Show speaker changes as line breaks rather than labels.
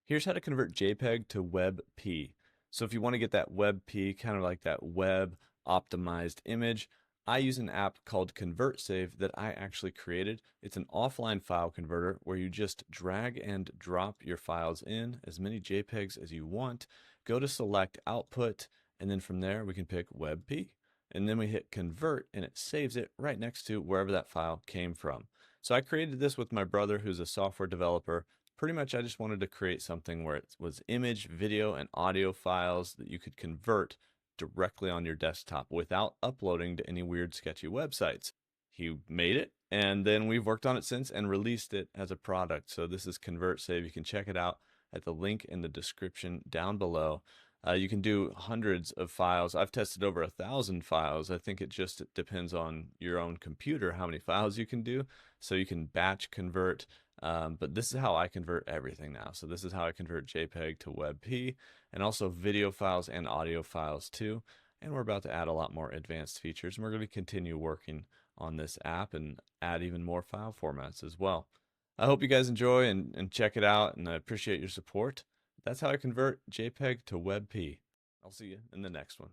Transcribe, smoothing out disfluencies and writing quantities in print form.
Here's how to convert JPEG to WEBP. So if you want to get that WebP, kind of like that web optimized image, I use an app called Convert that I actually created. It's an offline file converter where you just drag and drop your files in, as many JPEGs as you want, go to select output, and then from there we can pick WebP. And then we hit convert and it saves it right next to wherever that file came from. So I created this with my brother who's a software developer. Pretty much I just wanted to create something where it was image, video, and audio files that you could convert directly on your desktop without uploading to any weird sketchy websites. He made it, and then we've worked on it since and released it as a product. So this is Convert. You can check it out at the link in the description down below. You can do hundreds of files. I've tested over 1,000 files. I think it just depends on your own computer how many files you can do. So you can batch convert, but this is how I convert everything now. So this is how I convert JPEG to WebP, and also video files and audio files too. And we're about to add a lot more advanced features, and we're going to continue working on this app and add even more file formats as well. I hope you guys enjoy and check it out, and I appreciate your support. That's how I convert JPEG to WebP. I'll see you in the next one.